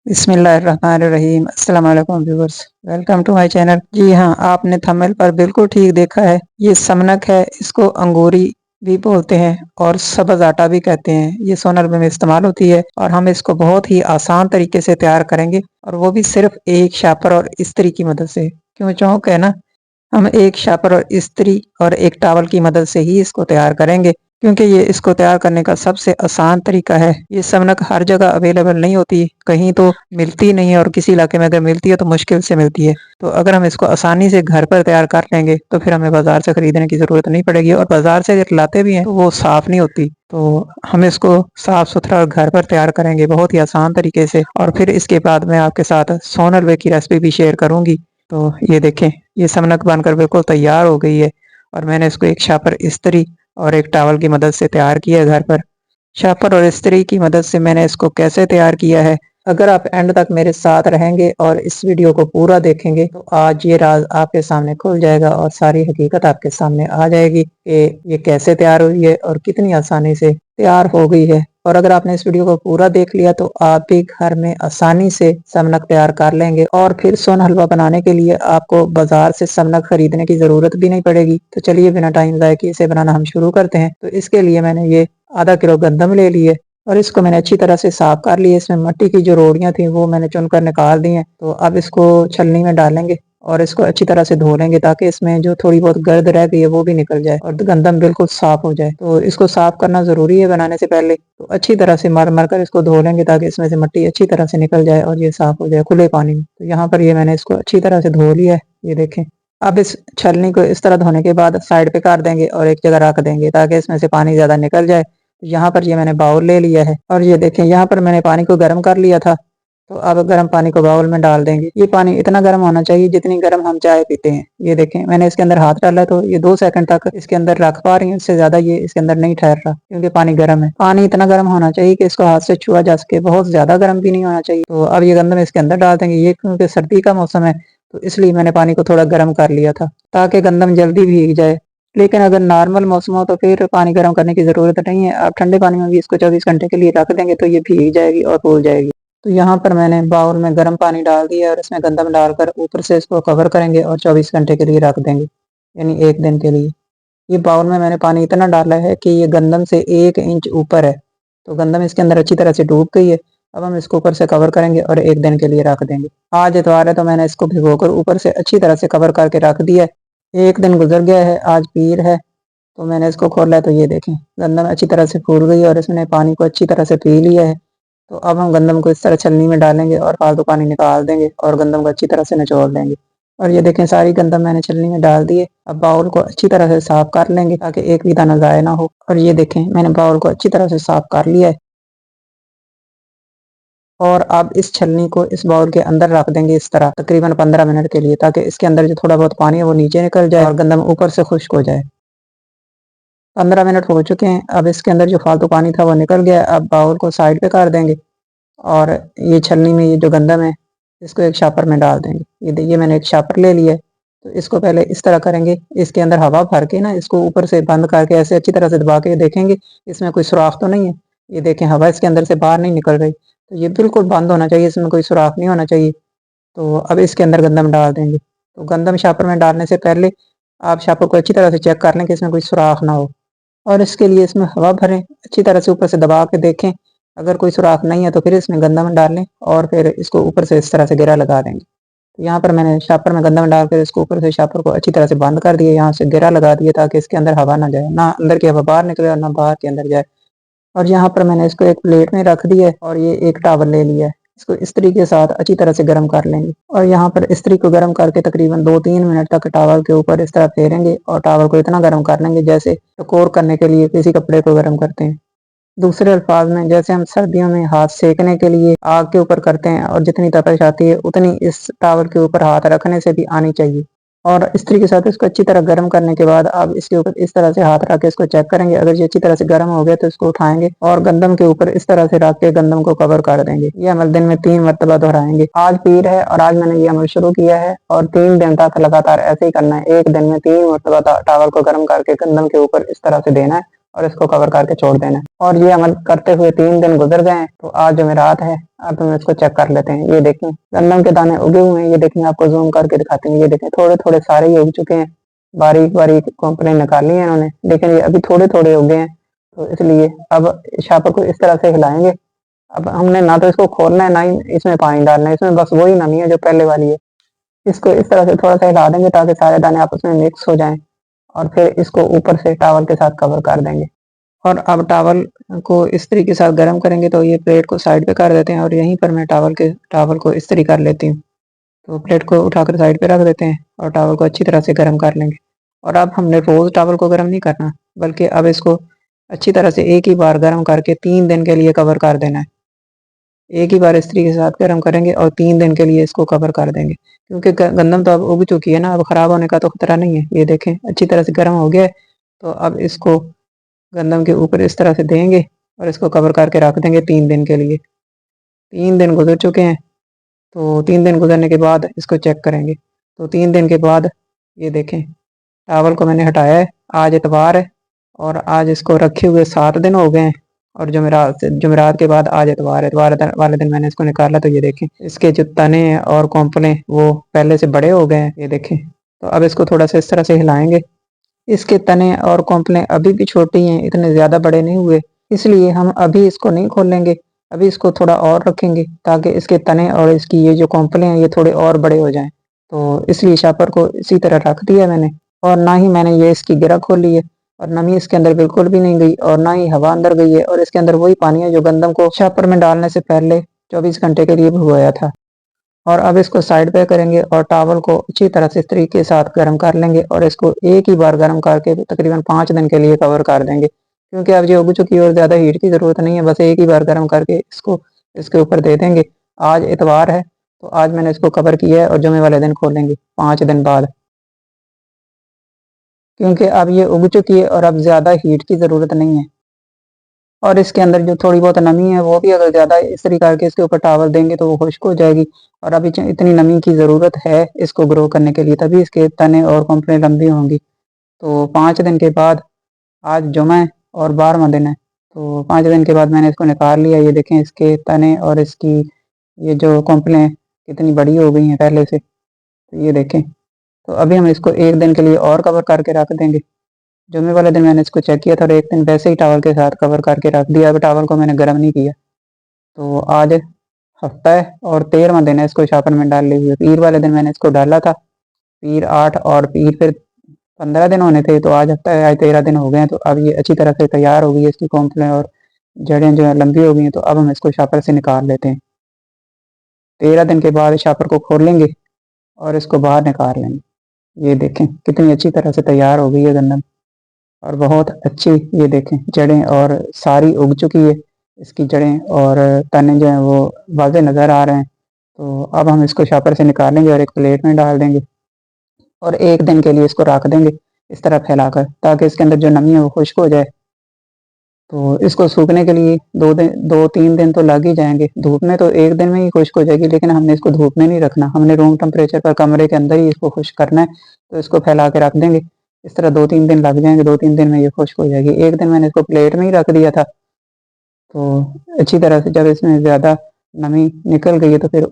बिस्मिल्लाहिर्रहमानिर्रहीम। अस्सलाम वालेकुम viewers, welcome to my channel. जी हाँ, आपने थंबनेल पर बिल्कुल ठीक देखा है। ये समनक है, इसको अंगूरी भी बोलते हैं और सब्ज़ आटा भी कहते हैं। ये सोनल में इस्तेमाल होती है और हम इसको बहुत ही आसान तरीके से तैयार करेंगे और वो भी सिर्फ एक शापर और इस्त्री की मदद से। क्यों चौंक है ना? हम एक शापर और इस्त्री और एक टॉवल की मदद से ही इसको तैयार करेंगे, क्योंकि ये इसको तैयार करने का सबसे आसान तरीका है। ये समनक हर जगह अवेलेबल नहीं होती, कहीं तो मिलती नहीं है और किसी इलाके में अगर मिलती है तो मुश्किल से मिलती है। तो अगर हम इसको आसानी से घर पर तैयार कर लेंगे तो फिर हमें बाजार से खरीदने की ज़रूरत नहीं पड़ेगी, और बाजार से अगर लाते भी हैं तो वो साफ़ नहीं होती। तो हम इसको साफ़ सुथरा और घर पर तैयार करेंगे बहुत ही आसान तरीके से, और फिर इसके बाद मैं आपके साथ सोन हलवे की रेसिपी भी शेयर करूँगी। तो ये देखें, ये समनक बनकर बिल्कुल तैयार हो गई है और मैंने इसको एक शापर इस्त्री और एक टॉवल की मदद से तैयार किया है घर पर। शापर और इस्त्री की मदद से मैंने इसको कैसे तैयार किया है, अगर आप एंड तक मेरे साथ रहेंगे और इस वीडियो को पूरा देखेंगे तो आज ये राज आपके सामने खुल जाएगा और सारी हकीकत आपके सामने आ जाएगी कि ये कैसे तैयार हुई है और कितनी आसानी से तैयार हो गई है। और अगर आपने इस वीडियो को पूरा देख लिया तो आप भी घर में आसानी से समनक तैयार कर लेंगे, और फिर सोन हलवा बनाने के लिए आपको बाजार से समनक खरीदने की ज़रूरत भी नहीं पड़ेगी। तो चलिए बिना टाइम ज़ाय किए इसे बनाना हम शुरू करते हैं। तो इसके लिए मैंने ये आधा किलो गंदम ले ली है और इसको मैंने अच्छी तरह से साफ कर लिया। इसमें मिट्टी की जो रोड़ियाँ थी वो मैंने चुनकर निकाल दी हैं। तो अब इसको छलनी में डालेंगे और इसको अच्छी तरह से धो लेंगे ताकि इसमें जो थोड़ी बहुत गर्द रह गई है वो भी निकल जाए और गंदम बिल्कुल साफ हो जाए। तो इसको साफ करना ज़रूरी है बनाने से पहले। तो अच्छी तरह से मर मर कर इसको धो लेंगे ताकि इसमें से मिट्टी अच्छी तरह से निकल जाए और ये साफ हो जाए खुले पानी में। तो यहाँ पर ये मैंने इसको अच्छी तरह से धो लिया है, ये देखें। अब इस छलनी को इस तरह धोने के बाद साइड पे कर देंगे और एक जगह रख देंगे ताकि इसमें से पानी ज़्यादा निकल जाए। तो यहाँ पर ये मैंने बाउल ले लिया है और ये देखें, यहाँ पर मैंने पानी को गर्म कर लिया था। तो अब गर्म पानी को बाउल में डाल देंगे। ये पानी इतना गर्म होना चाहिए जितनी गर्म हम चाय पीते हैं। ये देखें, मैंने इसके अंदर हाथ डाला तो ये 2 सेकंड तक इसके अंदर रख पा रही हूँ, इससे ज़्यादा ये इसके अंदर नहीं ठहर रहा क्योंकि पानी गर्म है। पानी इतना गर्म होना चाहिए कि इसको हाथ से छुआ जा सके, बहुत ज़्यादा गर्म भी नहीं होना चाहिए। तो अब ये गंदम इसके अंदर डाल देंगे। ये क्योंकि सर्दी का मौसम है तो इसलिए मैंने पानी को थोड़ा गर्म कर लिया था ताकि गंदम जल्दी भीग जाए। लेकिन अगर नॉर्मल मौसम हो तो फिर पानी गर्म करने की ज़रूरत नहीं है। आप ठंडे पानी में भी इसको 24 घंटे के लिए रख देंगे तो ये भीग जाएगी और फूल जाएगी। तो यहाँ पर मैंने बाउल में गर्म पानी डाल दिया और इसमें गंदम डालकर ऊपर से इसको कवर करेंगे और 24 घंटे के लिए रख देंगे, यानी 1 दिन के लिए। ये बाउल में मैंने पानी इतना डाला है कि ये गंदम से 1 इंच ऊपर है। तो गंदम इसके अंदर अच्छी तरह से डूब गई है। अब हम इसको ऊपर से कवर करेंगे और 1 दिन के लिए रख देंगे। आज इतवार है तो मैंने इसको भिगोकर ऊपर से अच्छी तरह से कवर करके रख दिया है। 1 दिन गुजर गया है, आज पीर है तो मैंने इसको खोला है। तो ये देखें, गंदम अच्छी तरह से फूल गई और इसने पानी को अच्छी तरह से पी लिया है। तो अब हम गंदम को इस तरह छलनी में डालेंगे और फालतू पानी निकाल देंगे और गंदम को अच्छी तरह से निचोड़ देंगे। और ये देखें, सारी गंदम मैंने छलनी में डाल दी है। अब बाउल को अच्छी तरह से साफ कर लेंगे ताकि एक भी दाना ज़ाया ना हो। और ये देखें, मैंने बाउल को अच्छी तरह से साफ कर लिया है और अब इस छलनी को इस बाउल के अंदर रख देंगे इस तरह तकरीबन 15 मिनट के लिए, ताकि इसके अंदर जो थोड़ा बहुत पानी है वो नीचे निकल जाए और गंदम ऊपर से खुश्क हो जाए। 15 मिनट हो चुके हैं। अब इसके अंदर जो फालतू पानी था वो निकल गया। अब बाउल को साइड पे कर देंगे और ये छलनी में ये जो गंदम है इसको एक शापर में डाल देंगे। ये देखिए, मैंने एक शापर ले लिया है। तो इसको पहले इस तरह करेंगे, इसके अंदर हवा भर के ना इसको ऊपर से बंद करके ऐसे अच्छी तरह से दबा के देखेंगे इसमें कोई सुराख तो नहीं है। ये देखें, हवा इसके अंदर से बाहर नहीं निकल रही। तो ये बिल्कुल बंद होना चाहिए, इसमें कोई सुराख नहीं होना चाहिए। तो अब इसके अंदर गंदम डाल देंगे। तो गंदम शापर में डालने से पहले आप शापर को अच्छी तरह से चेक कर लें कि इसमें कोई सुराख ना हो, और इसके लिए इसमें हवा भरें, अच्छी तरह से ऊपर से दबा के देखें। अगर कोई सुराख नहीं है तो फिर इसमें गंदम डाल लें और फिर इसको ऊपर से इस तरह से घेरा लगा देंगे। तो यहाँ पर मैंने शापर में गंदम डाल कर इसको ऊपर से शापर को अच्छी तरह से बंद कर दिया, यहाँ से घेरा लगा दिया ताकि इसके अंदर हवा ना जाए, ना अंदर की हवा बाहर निकले और ना बाहर के अंदर जाए। और यहाँ पर मैंने इसको एक प्लेट में रख दिया है और ये एक टॉवल ले लिया है। इसको इस्त्री के साथ अच्छी तरह से गर्म कर लेंगे और यहाँ पर इस्त्री को गर्म करके तकरीबन 2-3 मिनट तक टॉवल के ऊपर इस तरह फेरेंगे और टॉवल को इतना गर्म कर लेंगे जैसे टकोर करने के लिए किसी कपड़े को गर्म करते हैं। दूसरे अल्फाज में, जैसे हम सर्दियों में हाथ सेकने के लिए आग के ऊपर करते हैं और जितनी तपिश आती है उतनी इस टॉवल के ऊपर हाथ रखने से भी आनी चाहिए। और इस्त्री के साथ इसको अच्छी तरह गर्म करने के बाद अब इसके ऊपर इस तरह से हाथ रख के इसको चेक करेंगे। अगर ये अच्छी तरह से गर्म हो गया तो इसको उठाएंगे और गंदम के ऊपर इस तरह से रख के गंदम को कवर कर देंगे। ये अमल दिन में 3 मरतबा दोहराएंगे। आज पीर है और आज मैंने ये अमल शुरू किया है और 3 दिन तक लगातार ऐसे ही करना है। 1 दिन में 3 मरतबा टॉवल को गर्म करके गंदम के ऊपर इस तरह से देना है और इसको कवर करके छोड़ देना है। और ये अमल करते हुए 3 दिन गुजर गए हैं। तो आज जुमेरात है, अब हम इसको चेक कर लेते हैं। ये देखें गंदम के दाने उगे हुए हैं। ये देखें, आपको जूम करके दिखाते हैं। ये देखें थोड़े थोड़े सारे ही उग चुके हैं, बारीक बारीक कॉम्प्लेन निकाली है इन्होंने, लेकिन ये अभी थोड़े थोड़े उगे हैं। तो इसलिए अब शापर को इस तरह से हिलाएंगे। अब हमने ना तो इसको खोलना है, ना ही इसमें पानी डालना है, इसमें बस वही नमी है जो पहले वाली है। इसको इस तरह से थोड़ा सा हिला देंगे ताकि सारे दाने आपस में मिक्स हो जाएं, और फिर इसको ऊपर से टॉवल के साथ कवर कर देंगे। और अब टॉवल को इस तरीके के साथ गर्म करेंगे। तो ये प्लेट को साइड पे कर देते हैं और यहीं पर मैं टॉवल को इस तरीके कर लेती हूँ। तो प्लेट को उठाकर साइड पे रख देते हैं और टॉवल को अच्छी तरह से गर्म कर लेंगे। और अब हमने रोज़ टॉवल को गर्म नहीं करना, बल्कि अब इसको अच्छी तरह से एक ही बार गर्म करके 3 दिन के लिए कवर कर देना है। एक ही बार इस तरीके के साथ गर्म करेंगे और 3 दिन के लिए इसको कवर कर देंगे, क्योंकि गंदम तो अब उग चुकी है ना, अब ख़राब होने का तो खतरा नहीं है। ये देखें अच्छी तरह से गर्म हो गया है। तो अब इसको गंदम के ऊपर इस तरह से देंगे और इसको कवर करके रख देंगे 3 दिन के लिए। 3 दिन गुजर चुके हैं। तो 3 दिन गुजरने के बाद इसको चेक करेंगे। तो 3 दिन के बाद ये देखें टावल को मैंने हटाया है। आज इतवार है और आज इसको रखे हुए 7 दिन हो गए हैं। और जुमेरात के बाद आज इतवार वाले दिन मैंने इसको निकाला। तो ये देखें इसके जो तने हैं और कॉम्पले वो पहले से बड़े हो गए हैं। ये देखें, तो अब इसको थोड़ा सा इस तरह से हिलाएंगे। इसके तने और कॉम्पले अभी भी छोटी हैं, इतने ज़्यादा बड़े नहीं हुए, इसलिए हम अभी इसको नहीं खोलेंगे। अभी इसको थोड़ा और रखेंगे ताकि इसके तने और इसकी ये जो कॉम्पले हैं ये थोड़े और बड़े हो जाएं। तो इसलिए शापर को इसी तरह रख दिया मैंने, और ना ही मैंने ये इसकी गिरा खोली है, और नमी इसके अंदर बिल्कुल भी नहीं गई, और ना ही हवा अंदर गई है। और इसके अंदर वही पानी है जो गंदम को शापर में डालने से पहले 24 घंटे के लिए भिगोया था। और अब इसको साइड पे करेंगे और टॉवल को अच्छी तरह से इस तरीके के साथ गर्म कर लेंगे और इसको एक ही बार गर्म करके तकरीबन 5 दिन के लिए कवर कर देंगे, क्योंकि अब ये उग चुकी है और ज़्यादा हीट की ज़रूरत नहीं है। बस एक ही बार गर्म करके इसको इसके ऊपर दे देंगे। आज इतवार है, तो आज मैंने इसको कवर किया है और जुमे वाले दिन खोलेंगे 5 दिन बाद, क्योंकि अब ये उग चुकी है और अब ज़्यादा हीट की ज़रूरत नहीं है। और इसके अंदर जो थोड़ी बहुत नमी है वो भी अगर ज़्यादा इस तरीके करके इसके ऊपर टॉवल देंगे तो वो खुश्क हो जाएगी। और अभी इतनी नमी की ज़रूरत है इसको ग्रो करने के लिए, तभी इसके तने और कॉम्पलें लंबी होंगी। तो 5 दिन के बाद, आज जुमा है और 12वां दिन है, तो 5 दिन के बाद मैंने इसको निकाल लिया। ये देखें इसके तने और इसकी ये जो कॉम्पलें कितनी बड़ी हो गई हैं पहले से। तो ये देखें, तो अभी हम इसको 1 दिन के लिए और कवर करके रख देंगे। जुम्मे वाले दिन मैंने इसको चेक किया था और 1 दिन वैसे ही टॉवल के साथ कवर करके रख दिया। अभी टॉवल को मैंने गर्म नहीं किया। तो आज हफ्ता है और 13वां दिन है इसको शापर में डाले हुए। पीर वाले दिन मैंने इसको डाला था, पीर 8 और पीर फिर 15 दिन होने थे। तो आज हफ्ता है, आज 13 दिन हो गए हैं। तो अब ये अच्छी तरह से तैयार हो गई है, इसकी कॉम्पलें और जड़ें जो है लंबी हो गई हैं। तो अब हम इसको शापर से निकाल लेते हैं। 13 दिन के बाद शापर को खोल लेंगे और इसको बाहर निकाल लेंगे। ये देखें कितनी अच्छी तरह से तैयार हो गई है गंदम, और बहुत अच्छी ये देखें जड़ें और सारी उग चुकी है। इसकी जड़ें और तने जो हैं वो वाज़े नज़र आ रहे हैं। तो अब हम इसको शापर से निकालेंगे और एक प्लेट में डाल देंगे और 1 दिन के लिए इसको रख देंगे इस तरह फैलाकर, ताकि इसके अंदर जो नमी है वो खुश्क हो जाए। तो इसको सूखने के लिए 2-3 दिन तो लग ही जाएंगे। धूप में तो 1 दिन में ही खुश्क हो जाएगी, लेकिन हमने इसको धूप में नहीं रखना, हमने रूम टेम्परेचर पर कमरे के अंदर ही इसको खुश्क करना है। तो इसको फैला के रख देंगे। इस तरह 2-3 दिन लग जाएंगे, 2-3 दिन में ये खुश्क हो जाएगी। 1 दिन मैंने इसको प्लेट में ही रख दिया था। तो अच्छी तरह से जब इसमें ज़्यादा नमी निकल गई है तो फिर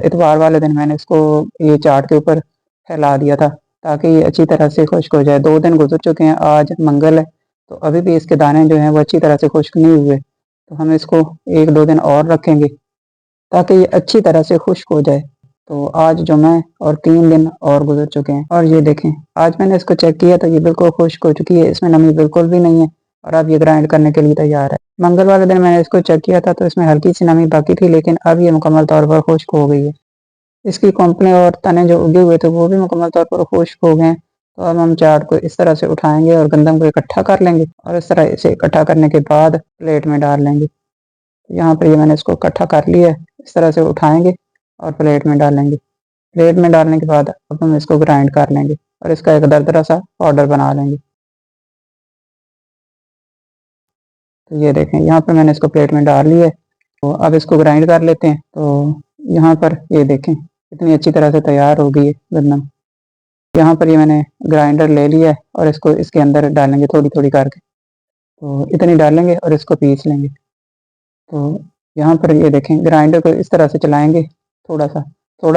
इतवार वाले दिन मैंने इसको ये चाट के ऊपर फैला दिया था, ताकि ये अच्छी तरह से खुश्क हो जाए। 2 दिन गुजर चुके हैं, आज मंगल है, तो अभी भी इसके दाने जो हैं वो अच्छी तरह से खुश्क नहीं हुए। तो हम इसको 1-2 दिन और रखेंगे ताकि ये अच्छी तरह से खुश्क हो जाए। तो आज जुमा है और 3 दिन और गुजर चुके हैं, और ये देखें आज मैंने इसको चेक किया तो ये बिल्कुल खुश्क हो चुकी है, इसमें नमी बिल्कुल भी नहीं है और अब ये ग्राइंड करने के लिए तैयार है। मंगल वाले दिन मैंने इसको चेक किया था तो इसमें हल्की सी नमी बाकी थी, लेकिन अब ये मुकम्मल तौर पर खुश्क हो गई है। इसकी कॉम्पलें और तने जो उगे हुए थे वो भी मुकम्मल तौर पर खुश्क हो गए हैं। तो अब हम चाट को इस तरह से उठाएंगे और गंदम को इकट्ठा कर लेंगे, और इस तरह इसे इकट्ठा करने के बाद प्लेट में डाल लेंगे। यहाँ पर ये मैंने इसको इकट्ठा कर लिया है, इस तरह से उठाएंगे और प्लेट में डालेंगे। प्लेट में डालने के बाद अब हम इसको ग्राइंड कर लेंगे और इसका एक दरदरा सा पाउडर बना लेंगे। तो ये देखें यहाँ पर मैंने इसको प्लेट में डाल लिया है। तो अब इसको ग्राइंड कर लेते हैं। तो यहाँ पर ये देखें कितनी अच्छी तरह से तैयार हो गई है गंदम। यहाँ पर ये मैंने ग्राइंडर ले लिया है और इसको इसके अंदर डालेंगे थोड़ी थोड़ी करके। तो इतनी डालेंगे और इसको पीस लेंगे। तो यहाँ पर ये देखें, ग्राइंडर को इस तरह से चलाएंगे, थोड़ा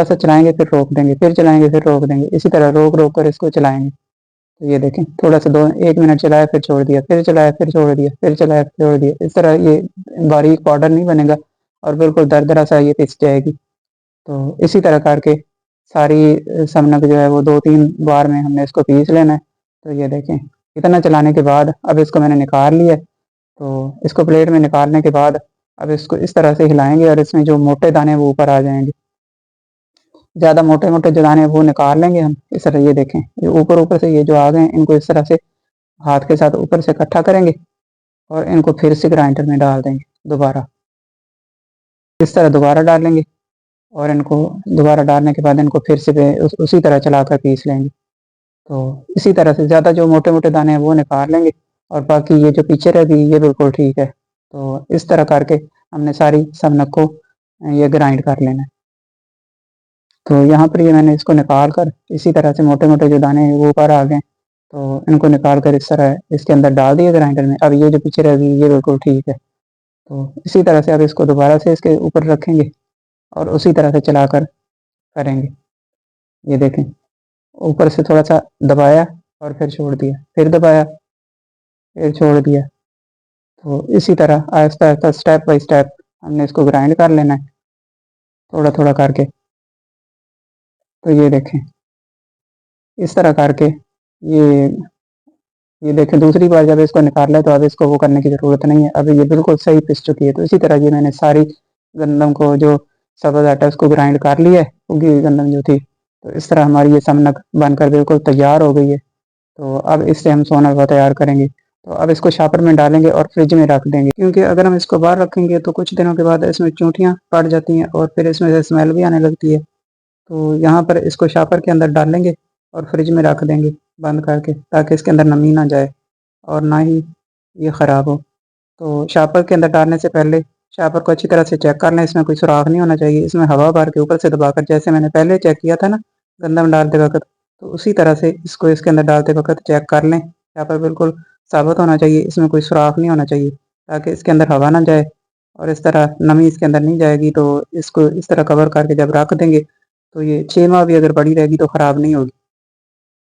सा चलाएंगे, फिर रोक देंगे, फिर चलाएंगे, फिर रोक देंगे, इसी तरह रोक रोक कर इसको चलाएंगे। तो ये देखें, थोड़ा सा 1 मिनट चलाया, फिर छोड़ दिया, फिर चलाया, फिर छोड़ दिया, फिर चलाया, फिर छोड़ दिया। इस तरह ये बारीक पाउडर नहीं बनेगा और बिल्कुल दरदरा सा ये पिस जाएगी। तो इसी तरह करके सारी समनक जो है वो 2-3 बार में हमने इसको पीस लेना है। तो ये देखें, इतना चलाने के बाद अब इसको मैंने निकाल लिया। तो इसको प्लेट में निकालने के बाद अब इसको इस तरह से हिलाएंगे और इसमें जो मोटे दाने वो ऊपर आ जाएंगे। ज़्यादा मोटे मोटे जो दाने वो निकाल लेंगे हम। इस तरह ये देखें, ये ऊपर ऊपर से ये जो आ गए इनको इस तरह से हाथ के साथ ऊपर से इकट्ठा करेंगे और इनको फिर से ग्राइंडर में डाल देंगे दोबारा। इस तरह दोबारा डालेंगे और इनको दोबारा डालने के बाद इनको फिर से उसी तरह चलाकर पीस लेंगे। तो इसी तरह से ज़्यादा जो मोटे मोटे दाने हैं वो निकाल लेंगे और बाकी ये जो पीछे रह गई ये बिल्कुल ठीक है। तो इस तरह करके हमने सारी समनक को ये ग्राइंड कर लेना है। तो यहाँ पर ये मैंने इसको निकाल कर इसी तरह से मोटे मोटे जो दाने हैं वो ऊपर आ गए। तो इनको निकाल कर इस तरह इसके अंदर डाल दिए ग्राइंडर में। अब ये जो पीछे रह गई ये बिल्कुल ठीक है। तो इसी तरह से अब इसको दोबारा से इसके ऊपर रखेंगे और उसी तरह से चलाकर करेंगे। ये देखें, ऊपर से थोड़ा सा दबाया और फिर छोड़ दिया, फिर दबाया, फिर छोड़ दिया। तो इसी तरह Aahista Aahista step by step हमने इसको ग्राइंड कर लेना है, थोड़ा थोड़ा करके। तो ये देखें, इस तरह करके ये ये देखें, दूसरी बार जब इसको निकाला तो अब इसको वो करने की ज़रूरत नहीं है। अब ये बिल्कुल सही पिस चुकी है। तो इसी तरह ये मैंने सारी गंदम को जो सब्ज़ आटा उसको ग्राइंड कर लिया है, उगी हुई गंदम जो थी। तो इस तरह हमारी ये समनक बनकर बिल्कुल तैयार हो गई है। तो अब इससे हम सोना रवा तैयार करेंगे। तो अब इसको शापर में डालेंगे और फ्रिज में रख देंगे, क्योंकि अगर हम इसको बाहर रखेंगे तो कुछ दिनों के बाद इसमें चूंटियाँ पड़ जाती हैं और फिर इसमें से स्मेल भी आने लगती है। तो यहाँ पर इसको शापर के अंदर डालेंगे और फ्रिज में रख देंगे बंद करके, ताकि इसके अंदर नमी ना जाए और ना ही ये ख़राब हो। तो शापर के अंदर डालने से पहले शापर को अच्छी तरह से चेक कर लें, इसमें कोई सुराख नहीं होना चाहिए। इसमें हवा भर के ऊपर से दबाकर, जैसे मैंने पहले चेक किया था ना गंदम डालते वक्त, तो उसी तरह से इसको इसके अंदर डालते वक्त चेक कर लें। शापर बिल्कुल साबुत होना चाहिए, इसमें कोई सुराख नहीं होना चाहिए, ताकि इसके अंदर हवा ना जाए और इस तरह नमी इसके अंदर नहीं जाएगी। तो इसको इस तरह कवर करके जब रख देंगे तो ये 6 माह भी अगर पड़ी रहेगी तो ख़राब नहीं होगी।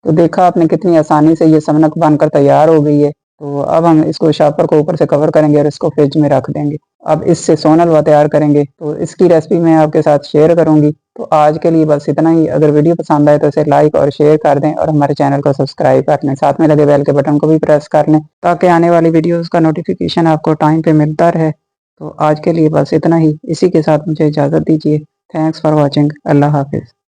तो देखा आपने कितनी आसानी से ये समनक बनकर तैयार हो गई है। तो अब हम इसको शापर को ऊपर से कवर करेंगे और इसको फ्रिज में रख देंगे। अब इससे सोना हलवा तैयार करेंगे, तो इसकी रेसिपी मैं आपके साथ शेयर करूंगी। तो आज के लिए बस इतना ही। अगर वीडियो पसंद आए तो इसे लाइक और शेयर कर दें और हमारे चैनल को सब्सक्राइब कर लें। साथ में लगे बेल के बटन को भी प्रेस कर लें, ताकि आने वाली वीडियोज़ का नोटिफिकेशन आपको टाइम पर मिलता रहे। तो आज के लिए बस इतना ही। इसी के साथ मुझे इजाज़त दीजिए। Thanks for watching. अल्लाह हाफिज़।